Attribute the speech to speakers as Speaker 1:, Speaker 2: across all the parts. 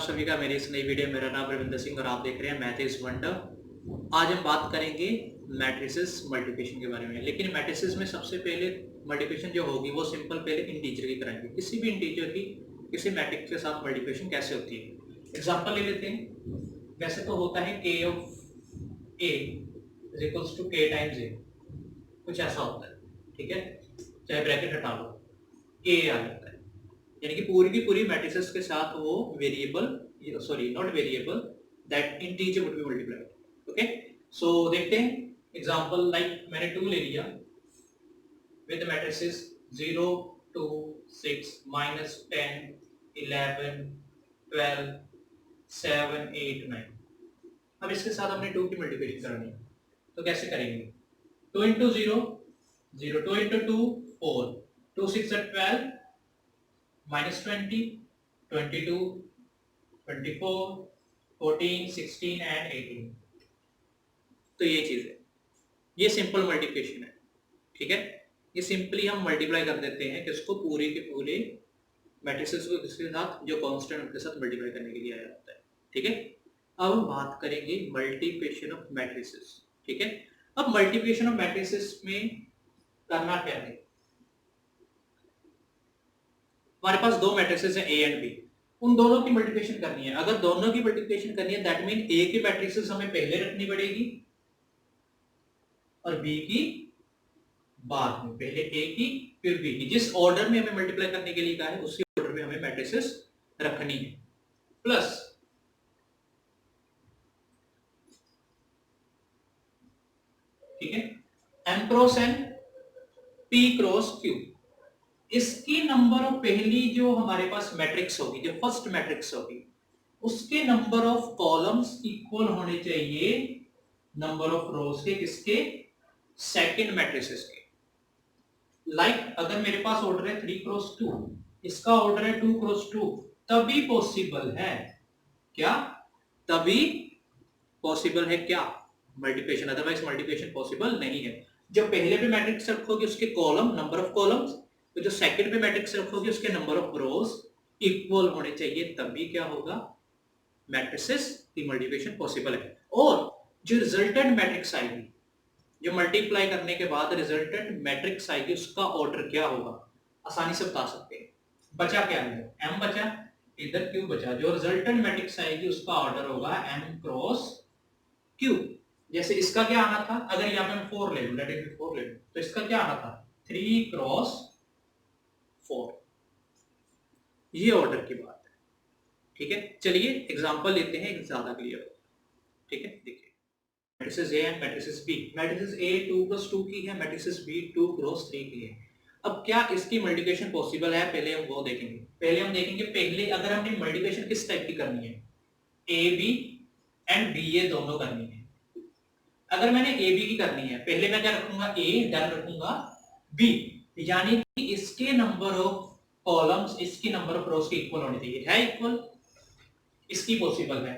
Speaker 1: सभी का मेरी इस नई वीडियो। मेरा नाम रविंदर सिंह और आप देख रहे हैं मैथ इज वंडर। आज हम बात करेंगे मैट्रिसेस मल्टीप्लिकेशन के बारे में। लेकिन मैट्रिसेस में सबसे पहले मल्टीप्लिकेशन जो होगी वो सिंपल पहले इंटीजर की कराएंगे। किसी भी इंटीजर की किसी मैट्रिक्स के साथ मल्टीप्लिकेशन कैसे होती है, एग्जाम्पल ले लेते हैं। वैसे तो होता है k of a is equals to k times a, कुछ ऐसा होता है, ठीक है। चाहे ब्रैकेट हटा लो, a आ जाता है, यानी कि पूरी की पूरी मैट्रिसेस के साथ वो variable, sorry not variable, that integer would be multiplied. Okay, so देखते हैं एग्जांपल। लाइक मैंने 2 ले लिया विद मैट्रिसेस 0 2 6 -10 11 12 7 8 9। अब इसके साथ हमने 2 की मल्टीप्लिकेशन करनी है, तो कैसे करेंगे? 2 इंटू 0 0, 2 इंटू 2 4, 2 6 12 -20 22 24 14 16 एंड 18। तो ये चीज है, ये सिंपल मल्टीप्लिकेशन है, ठीक है। ये सिंपली हम मल्टीप्लाई कर देते हैं किसको, पूरे के पूरे मैट्रिसेस को किसके साथ, जो कांस्टेंट उनके साथ मल्टीप्लाई करने के लिए आया होता है, ठीक है। अब हम बात करेंगे मल्टीप्लिकेशन ऑफ मैट्रिसेस, ठीक है। अब मल्टीप्लिकेशन ऑफ मैट्रिसेस में करना क्या है, हमारे पास दो मैट्रिसेस हैं ए एंड बी, उन दोनों की मल्टीप्लिकेशन करनी है। अगर दोनों की मल्टीप्लिकेशन करनी है दैट मीन ए की मैट्रिसेस हमें पहले रखनी पड़ेगी और बी की बाद में। पहले ए की फिर बी की, जिस ऑर्डर में हमें मल्टीप्लाई करने के लिए कहा है उसी ऑर्डर में हमें मैट्रिसेस रखनी है। प्लस ठीक है, M cross N P cross Q, इसकी नंबर ऑफ पहली जो हमारे पास मैट्रिक्स होगी, जो फर्स्ट मैट्रिक्स होगी, उसके नंबर ऑफ कॉलम्स इक्वल होने चाहिए नंबर ऑफ रोज के, किसके, सेकंड मैट्रिसेस के। लाइक अगर मेरे पास ऑर्डर है 3 क्रॉस 2, इसका ऑर्डर है 2 क्रॉस 2, तभी पॉसिबल है क्या, तभी पॉसिबल है क्या मल्टीप्लिकेशन, अदरवाइज मल्टीप्लिकेशन पॉसिबल नहीं है। जो पहले पे मैट्रिक्स रखोगे उसके कॉलम, नंबर ऑफ कॉलम्स, तो जो सेकंड पे मैट्रिक्स रखोगे उसके नंबर ऑफ रोज इक्वल होने चाहिए, तभी क्या होगा, मैट्रिसेस की मल्टीप्लिकेशन पॉसिबल है। और जो रिजल्टेंट मैट्रिक्स आएगी, जो मल्टीप्लाई करने के बाद रिजल्टेंट मैट्रिक्स आएगी, उसका ऑर्डर क्या होगा, आसानी से बता सकते हैं। बचा क्या है, m बचा, इधर q बचा। जो रिजल्टेंट मैट्रिक्स आएगी उसका ऑर्डर होगा m क्रॉस q। जैसे इसका क्या आना था, अगर यहाँ पे मैं 4 ले लूं, लेट इट बी 4 ले लूं, तो इसका क्या आना था 3 क्रॉस 4। ये ऑर्डर की बात है, ठीक है। चलिए एग्जांपल लेते हैं, ज्यादा क्लियर हो, ठीक है। देखिए matrices A and matrices B, matrices A 2 cross 2 की है, मैट्रिसेस बी 2 क्रॉस 3 की है। अब क्या इसकी मल्टीप्लिकेशन पॉसिबल है, पहले हम वो देखेंगे। पहले हम देखेंगे, पहले अगर हमने मल्टीप्लिकेशन किस टाइप की करनी है, ए बी एंड बी ए दोनों करनी है। अगर मैंने ए बी की करनी है, पहले मैं क्या रखूंगा, ए देन रखूंगा बी, यानी कि इसके नंबर ऑफ कॉलम्स इसकी नंबर ऑफ रोज के इक्वल होनी चाहिए। है इक्वल, इसकी पॉसिबल है।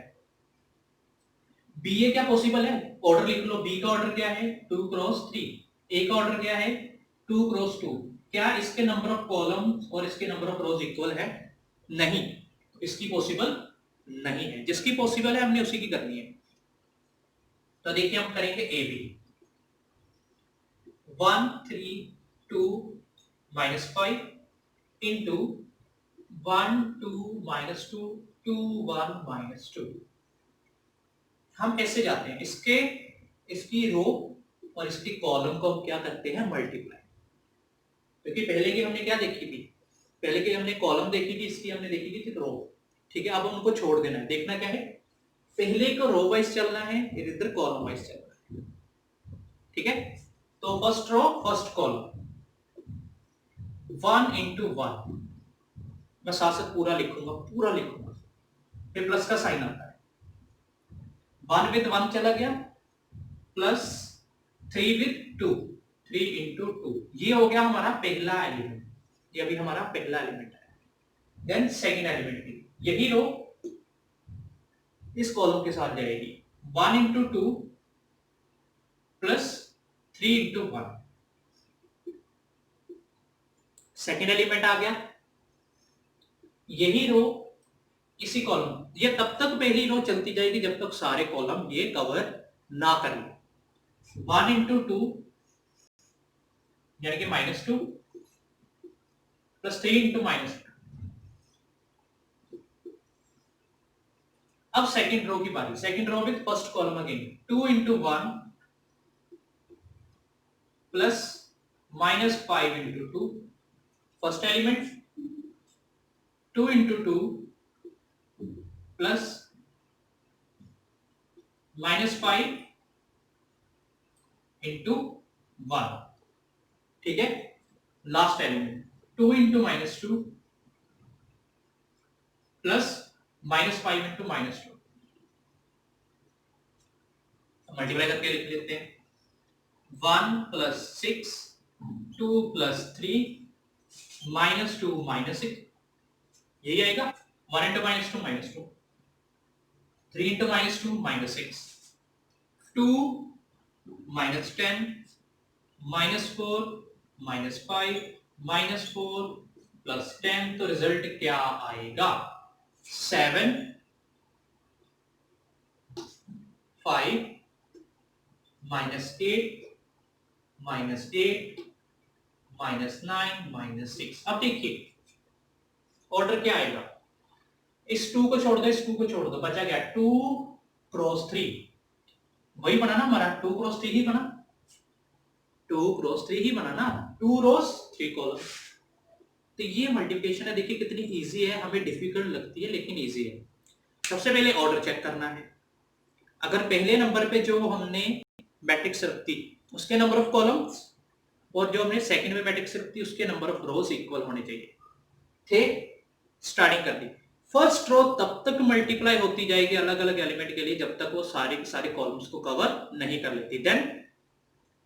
Speaker 1: बी ए क्या पॉसिबल है, ऑर्डर लिख लो। बी का ऑर्डर क्या है 2 क्रॉस 3, ए का ऑर्डर क्या है 2 क्रॉस 2। क्या इसके नंबर ऑफ कॉलम्स और इसके नंबर ऑफ रोज इक्वल है, नहीं, तो इसकी पॉसिबल नहीं है। जिसकी पॉसिबल है हमने उसी की करनी है। तो देखिए हम करेंगे ए बी, 1 3 2 -5 इंटू 1 2 -2 2 1 -2। हम कैसे जाते हैं, इसके इसकी रो और इसकी कॉलम को हम क्या करते हैं, मल्टीप्लाई। क्योंकि पहले की हमने क्या देखी थी, पहले की हमने कॉलम देखी थी, इसकी हमने देखी थी रो, ठीक है। अब हम उनको छोड़ देना है। देखना क्या है, पहले को रो वाइज चलना है, इधर कॉलम वाइज चलना है, ठीक है। तो first row first column, 1 into 1, मैं साथ साथ पूरा लिखूंगा, पूरा लिखूंगा, फिर प्लस का साइन आता है, 1 विद 1 चला गया, प्लस 3 विद 2, 3 इंटू 2, ये हो गया हमारा पहला एलिमेंट। ये अभी हमारा पहला एलिमेंट है। देन सेकंड एलिमेंट की यही रो इस कॉलम के साथ जाएगी, 1 into 2 plus 3 into 1, second element आ गया। यही रो इसी कॉलम, ये तब तक पहली रो चलती जाएगी जब तक सारे कॉलम ये कवर ना कर ले। 1 इंटू 2 यानी कि -2 प्लस 3 इंटू -2। अब सेकंड रो की बारी, second row with first column again 2 into 1 plus -5 into 2। First element 2 into 2 plus -5 into 1। ठीक है, last element 2 into -2 plus -5 into -2। Multiply करके लिख लेते हैं। 1 प्लस 6 2 प्लस 3 -2 -6, यही आएगा। 1 इंटू -2 -2, 3 इंटू -2 -6, 2 -10 -4 -5 -4 प्लस 10, तो रिजल्ट क्या आएगा? 7 5 -8 -8 -9 -6। अब देखिए ऑर्डर क्या आएगा, इस 2 को छोड़ दो, इस 2 को छोड़ दो, बचा क्या? 2 क्रॉस 3, वही बना ना हमारा, 2 क्रॉस 3 ही बना, 2 क्रॉस 3 ही बना ना, 2 रोज 3 कॉलम। तो ये मल्टीप्लिकेशन है, देखिए कितनी इजी है, हमें डिफिकल्ट लगती है लेकिन इजी है। सबसे पहले ऑर्डर चेक करना है। अगर पहले नंबर पे जो हमने मैट्रिक्स रखती उसके नंबर ऑफ कॉलम्स और जो हमने सेकंड में मैट्रिक्स रखती उसके नंबर ऑफ रोज इक्वल होने चाहिए थे। स्टार्टिंग कर दी, फर्स्ट रो तब तक मल्टीप्लाई होती जाएगी अलग अलग एलिमेंट के लिए जब तक वो सारे के सारे कॉलम्स को कवर नहीं कर लेती, then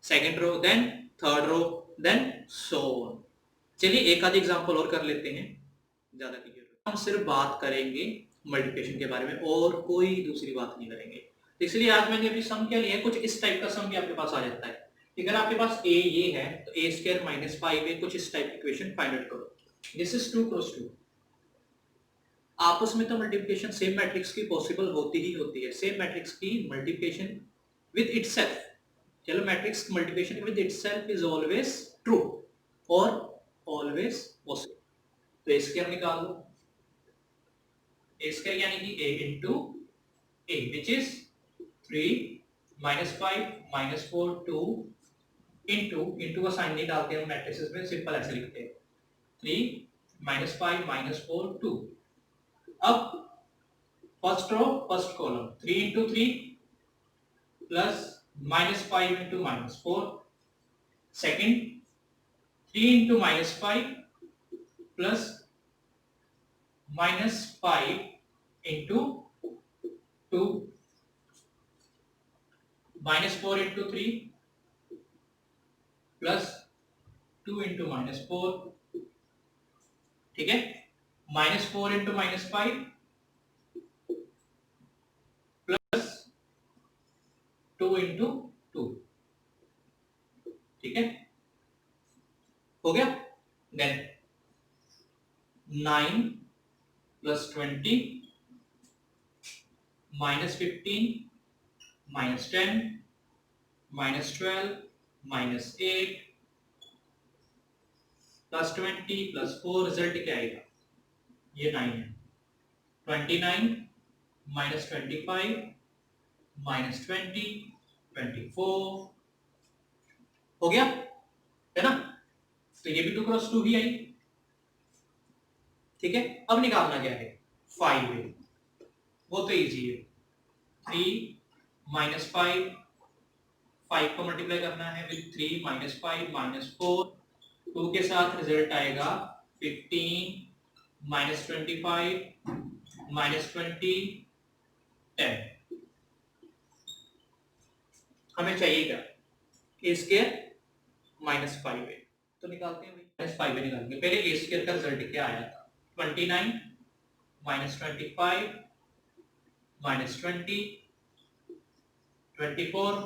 Speaker 1: second row, then third row, then so on. चलिए एक आध एग्जांपल और कर लेते हैं, ज्यादा की जरूरत, हम सिर्फ बात करेंगे मल्टीप्लिकेशन के बारे में और कोई दूसरी बात नहीं करेंगे। तो इसलिए आज मैंने अभी सम क्या लिया है, कुछ इस टाइप का सम भी आपके पास आ जाता है। अगर आपके पास a ये है तो a² - 5a, कुछ इस टाइप की इक्वेशन फाइंड आउट करो। This is 2 cross 2। आपस में तो मल्टीप्लिकेशन सेम मैट्रिक्स की पॉसिबल होती ही होती है, सेम मैट्रिक्स की मल्टीप्लिकेशन विद इटसेल्फ, चलो matrix multiplication with itself is always true और ऑलवेज पॉसिबल। तो a स्क्वायर निकाल लो, a स्क्वायर यानी कि a into a which is 3 -5 -4 2 into का साइन नहीं डालते हम मैट्रिसेस में, सिंपल ऐसे लिखते हैं 3 -5 -4 2। अब first row first column 3 into 3 plus -5 into -4, second 3 into -5 plus -5 into 2 -4 into 3 plus 2 into -4, ठीक है, -4 into -5 प्लस 2 into 2, ठीक है, हो गया। Then 9 plus 20 -15 -10 -12 -8 plus 20 plus 4, result क्या आएगा? ये 9 है। 29 -25 -20 24, हो गया है ना। तो ये भी 2 क्रॉस 2 ही आई, ठीक है। अब निकालना क्या है? 5 है, वो तो इजी है। 3 -5, 5 को मल्टीप्लाई करना है विद 3 -5 -4, 2 के साथ रिजल्ट आएगा 15 -25 -20 10। हमें चाहिए क्या? a स्क्वायर -5a, तो निकालते हैं भाई, -5a निकालेंगे। पहले a स्क्वायर का रिजल्ट क्या आया था? 29 -25 -20 24,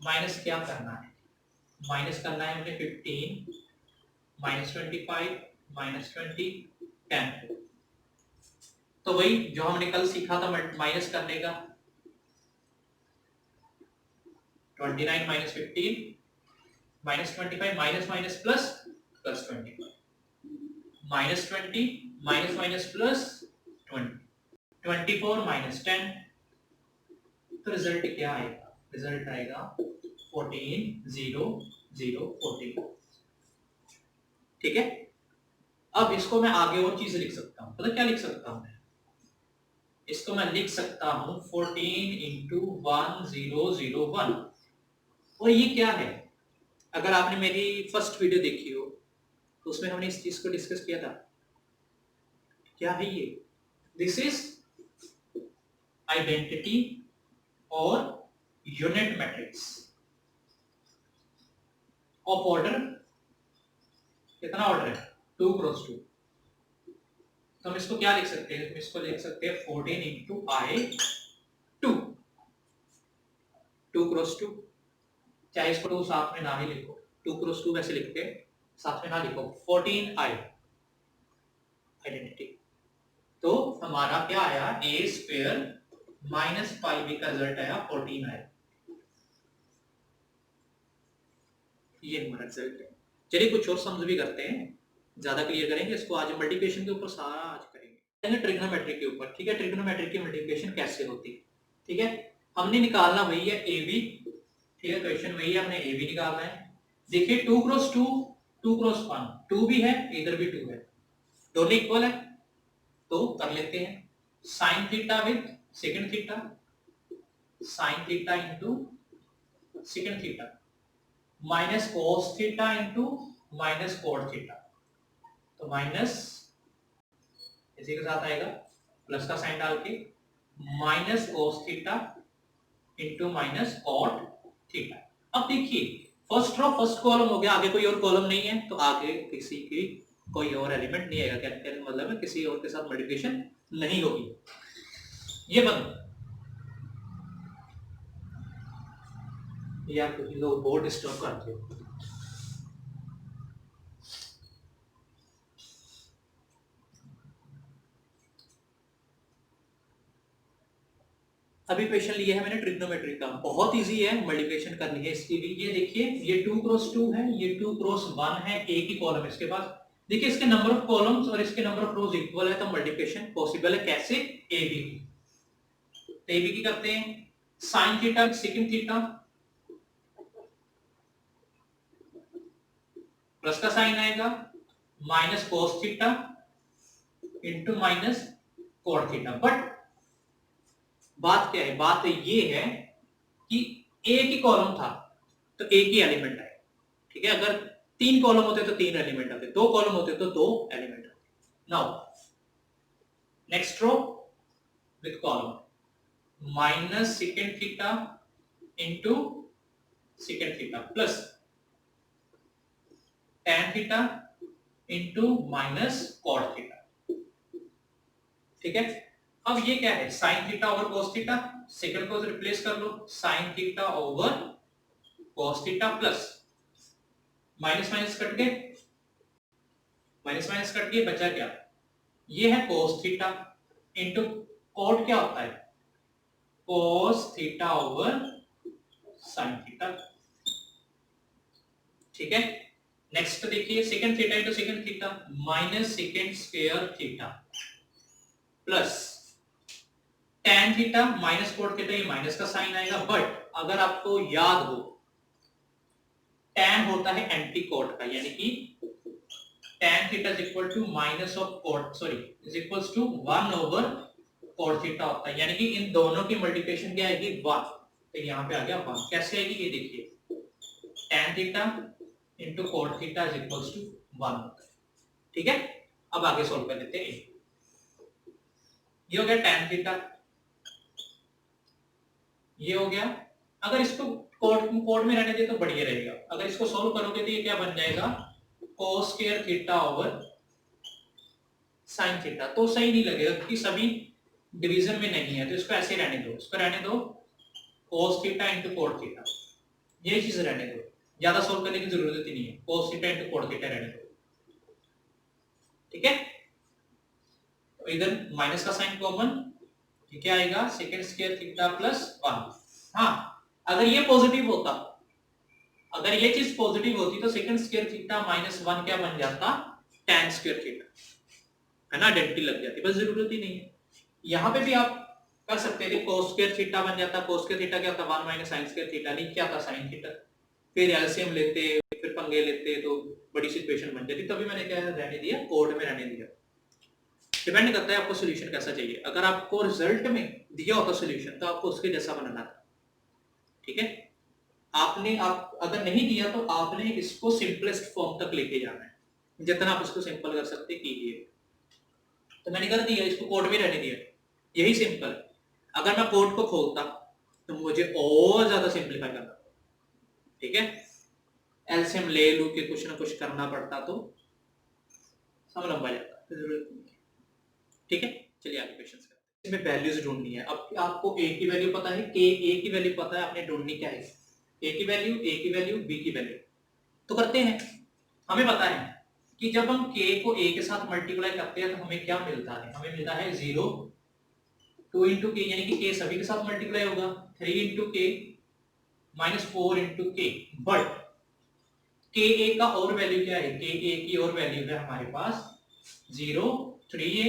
Speaker 1: माइनस क्या करना है? माइनस करना है हमने 15 -25 -20 10। तो वही जो हमने कल सीखा था माइनस करने का, 29 minus 15 minus 25 minus minus plus plus 25 minus 20 minus minus plus 20 24 minus 10, तो रिजल्ट क्या आएगा? रिजल्ट आएगा 14 0 0 14। ठीक है, अब इसको मैं आगे और चीज लिख सकता हूं, पता क्या लिख सकता हूं मैं? इसको मैं लिख सकता हूं 14 इंटू 1001। और ये क्या है? अगर आपने मेरी फर्स्ट वीडियो देखी हो तो उसमें हमने इस चीज को डिस्कस किया था। क्या है ये? दिस इज आइडेंटिटी और यूनिट मैट्रिक्स ऑफ ऑर्डर, कितना ऑर्डर है? 2 क्रॉस 2। तो हम इसको क्या लिख सकते हैं? इसको लिख सकते हैं 14 इंटू आई 2, 2 क्रॉस 2। चाहे इसको तो साथ में ना ही लिखो, 2 क्रॉस 2 वैसे लिखते हैं, साथ में ना लिखो 14 आई आइडेंटिटी। तो हमारा क्या आया? ए स्क्वायर माइनस 5b का रिजल्ट आया 14 आई। ये हमारा रिजल्ट है। चलिए कुछ और सम्स भी करते हैं, ज्यादा क्लियर करेंगे इसको। आज मल्टीप्लिकेशन के ऊपर सारा आज करेंगे, ट्रिग्नोमेट्री के ऊपर। ठीक है, ट्रिग्नोमेट्री की मल्टीप्लिकेशन कैसे होती है? ठीक है, हमने निकालना वही है ए बी। ठीक है, क्वेश्चन वही है, हमने ए बी निकालना है। देखिए 2 क्रॉस 2 2 क्रॉस 1, 2 भी है इधर भी 2 है, दोनों इक्वल है, तो कर लेते हैं। Sine theta with second theta, sine theta into second theta minus cos theta into minus cot theta. तो माइनस इसी के साथ आएगा प्लस का साइन डाल के minus cos theta into minus cot theta. अब देखिए फर्स्ट रो फर्स्ट कॉलम हो गया, आगे कोई और कॉलम नहीं है, तो आगे किसी की कोई और एलिमेंट नहीं आएगा। कहने का मतलब है किसी और के साथ मल्टीप्लिकेशन नहीं होगी। ये बंद या कुछ लोग बोर्ड डिस्टर्ब करते हो। अभी क्वेश्चन लिया है मैंने ट्रिग्नोमेट्री का, बहुत इजी है, मल्टीप्लिकेशन करनी है इसकी भी। ये देखिए ये 2 क्रॉस 2 है, ये 2 क्रॉस 1 है, एक ही कॉलम इसके पास। देखिए इसके नंबर ऑफ कॉलम्स और इसके नंबर ऑफ रोज इक्वल है, तो मल्टीप्लिकेशन पॉसिबल है। कैसे? ए बी की, ए बी की करते हैं। Sine theta second theta, plus का साइन आएगा minus cos theta into minus cot theta. But बात क्या है? बात ये है कि एक ही कॉलम था तो एक ही एलिमेंट है। ठीक है, अगर 3 कॉलम होते तो 3 एलिमेंट आते, 2 कॉलम होते तो 2 एलिमेंट आते। Now next row with column minus sec theta into second theta plus tan theta into minus cot theta. ठीक है, अब ये क्या है? Sine theta over cos theta, sec को रिप्लेस कर लो, sine theta over cos theta plus minus minus cut गए, माइनस माइनस कट गए, बचा क्या? ये है कोस थीटा इंटू कॉट क्या होता है? Cos theta over sine theta. ठीक है, नेक्स्ट देखिए second theta into second theta minus second square theta plus tan theta minus cot theta, ये माइनस का साइन आएगा। बट अगर आपको याद हो tan होता है एंटी कोट का, यानी कि tan theta is equal to minus of cot, sorry is equals to 1 over cot theta होता है, यानी कि इन दोनों की मल्टीप्लिकेशन क्या आएगी? 1। तो यहाँ पे आ गया 1। कैसे आएगी ये देखिए, tan theta into cot theta is equals to 1 होता है। ठीक है, अब आगे सोल्व कर लेते हैं। ये हो गया tan थीटा, ये हो गया। अगर इसको कोड में रहने दे तो बढ़िया रहेगा। अगर इसको सोल्व करोगे तो ये क्या बन जाएगा? cos square theta over sin theta. तो सही नहीं लगेगा क्योंकि सभी डिवीजन में नहीं है, तो इसको ऐसे रहने दो, इसको रहने दो cos theta into cot theta, ये चीज रहने दो, ज्यादा सोल्व करने की जरूरत ही नहीं है। cos theta into cot theta रहने दो। ठीक है, तो इधर माइनस का साइन कॉमन, ये क्या आएगा सेकंड स्क्वायर थीटा प्लस 1। हाँ, अगर ये पॉजिटिव होता, अगर ये चीज पॉजिटिव होती तो सेकंड स्क्वायर थीटा माइनस 1 क्या बन जाता, tan स्क्वायर थीटा, है ना, आइडेंटिटी लग जाती, बस जरूरत ही नहीं है। यहाँ पे भी आप कर सकते थे, cos स्क्वायर थीटा बन जाता, cos स्क्वायर थीटा क्या होता 1 माइनस sin स्क्वायर थीटा, नहीं क्या था sin थीटा, फिर एलसीएम लेते, फिर पंगे लेते तो बड़ी सी इक्वेशन बन जाती। तभी मैंने क्या रहने दिया, कोड में रहने दिया। डिपेंड करता है आपको सॉल्यूशन कैसा चाहिए। अगर आपको रिजल्ट में दिया होता सॉल्यूशन तो आपको उसके जैसा बनाना था, ठीक है। आपने आप अगर नहीं दिया तो आपने इसको सिंपलेस्ट फॉर्म तक लेके जाना है, जितना आप इसको सिंपल कर सकते कीजिए। तो मैंने कर दिया, इसको कोड में रहने दिया, यही सिंपल। अगर मैं कोड को खोलता तो मुझे और ज्यादा सिंपलीफाई करना, ठीक है, एलसीएम ले लू के कुछ ना कुछ करना पड़ता तो सब लंबा जाता, तो जरूरत नहीं है, ठीक है। चलिए आगे क्वेश्चंस करते हैं। इसमें वैल्यूज ढूंढनी है। अब आपको ए की वैल्यू पता है, के ए की वैल्यू पता है, आपने ढूंढनी क्या है, ए की वैल्यू, ए की वैल्यू, बी की वैल्यू। तो करते हैं। हमें पता है कि जब हम k को a के साथ मल्टीप्लाई करते हैं तो हमें क्या मिलता है, हमें मिलता है 0, 2 इंटू के, यानी कि k सभी के साथ मल्टीप्लाई होगा, 3 इंटू के माइनस 4 इंटू के। बट के ए का और वैल्यू क्या है, के ए की और वैल्यू है हमारे पास 0, 3a,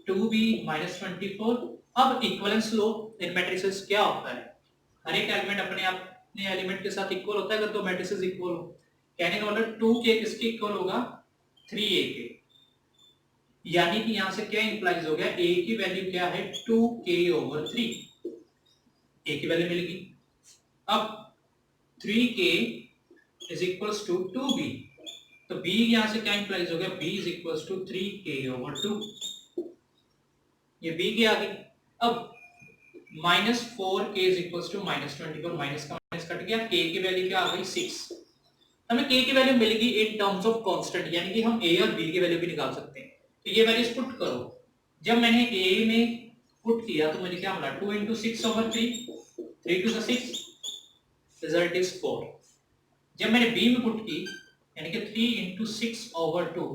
Speaker 1: 2b माइनस 24। अब इक्वलेंस लो इन मैट्रिसेस क्या होता है, हर एक एलिमेंट अपने अपने एलिमेंट के साथ इक्वल होता है अगर दो मैट्रिसेस इक्वल हो। कहने का मतलब 2k किसके इक्वल होगा, 3a के, यानी कि यहां से क्या इंप्लाइज हो गया, a की वैल्यू क्या है 2k ओवर 3, a की वैल्यू मिलेगी। अब 3k is equals to 2b, तो b यहां से क्या इंप्लाइज हो गया, b is equals to 3k over 2, ये b की आ गई। अब minus 4k is equals to minus 24, minus का माइनस कट गया, k की वैल्यू क्या आ गई 6। हमें k की वैल्यू मिलेगी इन टर्म्स ऑफ कांस्टेंट, यानी कि हम a और b की वैल्यू भी निकाल सकते हैं। तो ये वैल्यूज पुट करो, जब मैंने a में पुट किया तो मुझे क्या मिला, 2 into 6 over 3, 3 to the 6, result is 4। जब मैंने b में पुट की, यानी कि 3 into 6 over 2,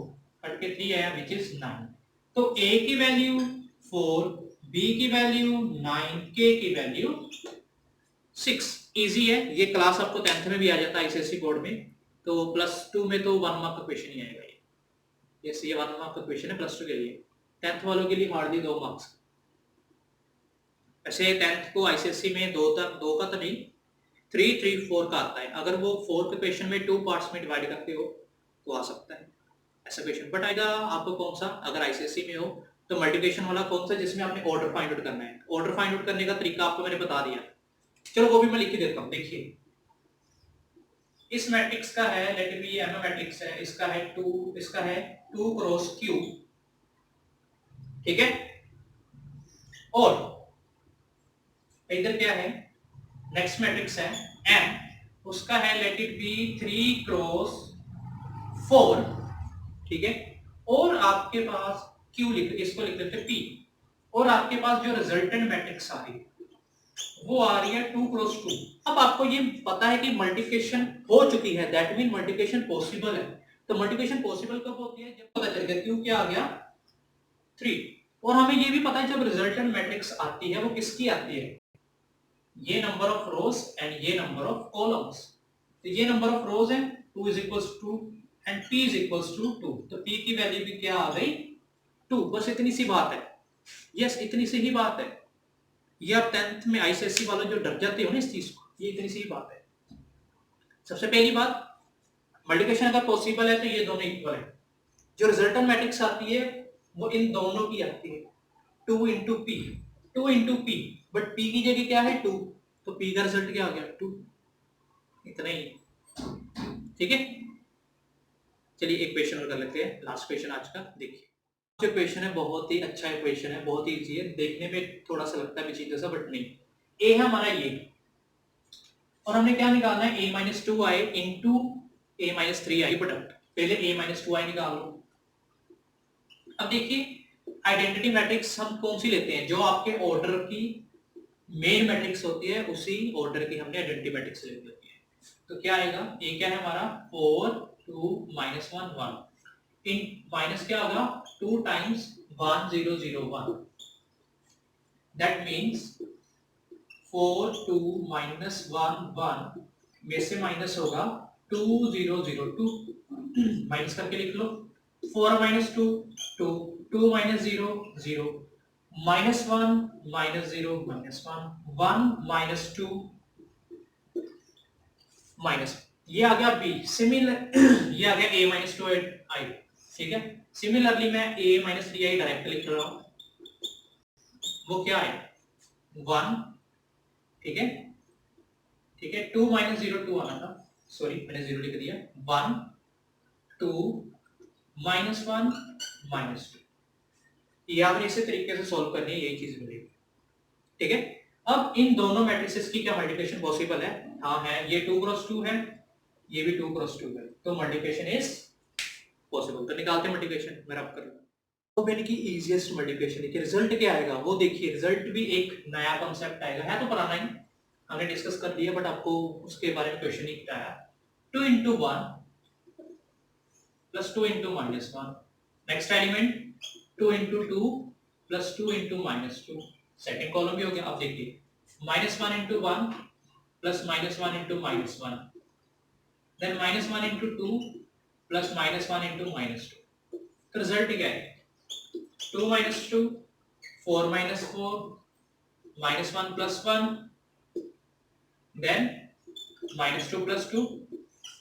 Speaker 1: कट के 3 आया विच इज 9। तो a की वैल्यू 4, b की वैल्यू 9, k की वैल्यू 6। इजी है, ये क्लास आपको 10th में भी आ जाता है आईसीएसई बोर्ड में, तो +2 में तो 1 मार्क का क्वेश्चन ही आएगा ये, ये 1 मार्क का क्वेश्चन है +2 के लिए। 10th वालों के लिए हार्डली 2 मार्क्स। ऐसे 10th को आईसीएसई में 2 का तो नहीं, 3, 3, 4 का आता है। अगर वो 4 के क्वेश्चन में 2 पार्ट्स में डिवाइड करते हो तो आ सकता है ऐसा क्वेश्चन। बट आएगा आपको कौन सा, अगर आईसीएसई में हो तो मल्टीप्लिकेशन वाला कौन सा जिसमें आपने ऑर्डर फाइंड आउट करना है। ऑर्डर फाइंड आउट करने का तरीका आपको मैंने बता दिया, चलो वो भी मैं लिख के देता हूं। देखिए इस मैट्रिक्स का है, लेट बी एम मैट्रिक्स है, इसका है 2, इसका है 2 क्रॉस q, ठीक है। और इधर क्या है, नेक्स्ट मैट्रिक्स है m, उसका है लेट इट बी 3 क्रॉस 4, ठीक है। और आपके पास q लिख, इसको लिख देते p, और आपके पास जो रिजल्टेंट मैट्रिक्स आ रही है वो आ रही है 2 क्रॉस 2। अब आपको ये पता है कि मल्टीप्लिकेशन हो चुकी है, दैट मीन मल्टीप्लिकेशन पॉसिबल है। तो मल्टीप्लिकेशन पॉसिबल कब होती है, जब पता चल गया क्यों क्या आ गया 3। और हमें ये भी पता है जब रिजल्टेंट मैट्रिक्स आती है वो किसकी आती है, ये नंबर ऑफ रोज एंड ये नंबर ऑफ कॉलम्स। तो ये नंबर ऑफ रोज है 2 is equals to 2 and p is equals to 2, तो p की वैल्यू भी क्या आ गई 2। बस इतनी सी बात है, यस इतनी सी ही बात है। ये आप 10th में आईसीएसई वालों जो डर जाते हो ना इस चीज को, ये इतनी सी बात है। सबसे पहली बात, मल्टीप्लिकेशन अगर पॉसिबल है तो ये दोनों इक्वल है। जो रिजल्टेंट मैट्रिक्स आती है वो इन दोनों की आती है 2 into p, 2 into p, but p की जगह क्या है 2, तो p का रिजल्ट क्या आ गया 2, इतना ही, ठीक है। चलिए एक क्वेश्चन और कर लेते हैं, लास्ट क्वेश्चन आज का। देखिए जो क्वेश्चन है बहुत ही अच्छा क्वेश्चन है, बहुत ही इजी है, देखने में थोड़ा सा लगता है विचित्र जैसा बट नहीं। ए है हमारा ये, और हमने क्या निकालना है a-2i into a-3i प्रोडक्ट। पहले a-2i निकाल लो। अब देखिए आइडेंटिटी मैट्रिक्स हम कौन सी लेते हैं, जो आपके ऑर्डर की मेन मैट्रिक्स होती है उसी ऑर्डर की हमने आइडेंटिटी मैट्रिक्स ले ली है। तो क्या आएगा, a क्या है हमारा 4, 2, -1, 1 इन माइनस क्या होगा 2 टाइम्स 1001, दैट मीन्स 4 2 माइनस 1 1 में से माइनस होगा 2002, माइनस करके लिख लो। 4 minus 2 2, 2 minus 0 0, minus 1 minus 0 minus 1, 1 minus 2 minus, ये आ गया बी। सिमिलर ये आ गया a माइनस 2 आई, ठीक है। सिमिलरली मैं a माइनस 3 आई डायरेक्ट लिख रहा हूं, वो क्या है 1, ठीक है, ठीक है। 2 माइनस 0 2 आना था, सॉरी मैंने 0 लिख दिया। 1 2 माइनस 1 माइनस 2, ये आपने इसी तरीके से सॉल्व करनी है, यही चीज मिलेगी, ठीक है। अब इन दोनों मैट्रिसेस की क्या मल्टीप्लिकेशन पॉसिबल है? हाँ है, ये 2 क्रॉस 2 है, ये भी 2 क्रॉस 2 है, तो मल्टीप्लिकेशन इज पॉसिबल। तो निकालते हैं मल्टीप्लिकेशन, मैं आप कर लूं। तो यानी कि इजीएस्ट मल्टीप्लिकेशन के रिजल्ट क्या आएगा वो देखिए। रिजल्ट भी एक नया कॉन्सेप्ट आएगा, है तो पुराना ही, हमने डिस्कस कर लिया, बट आपको उसके बारे में क्वेश्चन ही आया। 2 into 1 plus 2 into minus 1, next element 2 into 2 plus 2 into minus 2, second column भी हो गया। अब देखिए -1 into 1 plus -1 into -1, then -1 into 2 plus -1 into -2, तो रिजल्ट क्या है 2 minus 2, 4 minus 4, minus 1 plus 1, then minus 2 plus 2,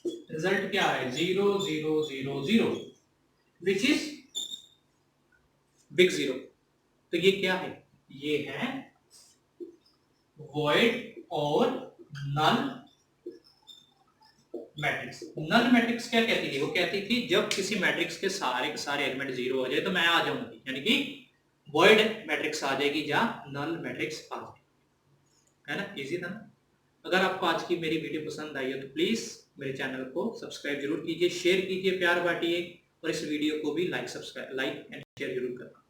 Speaker 1: result क्या है 0 0 0 0, which is बिग जीरो। तो ये क्या है? ये है void और null मैट्रिक्स। नल मैट्रिक्स क्या कहती थी? वो कहती थी जब किसी मैट्रिक्स के सारे एलिमेंट जीरो हो जाए तो मैं आ जाऊंगी, यानी कि void मैट्रिक्स आ जाएगी या नल मैट्रिक्स आ जाएगी, है ना। इजी था ना। अगर आपको आज की मेरी वीडियो पसंद आई है तो प्लीज मेरे चैनल को सब्सक्राइब जरूर कीजिए, शेयर कीजिए, प्यार बांटिए, और इस वीडियो को भी लाइक एंड शेयर जरूर करना।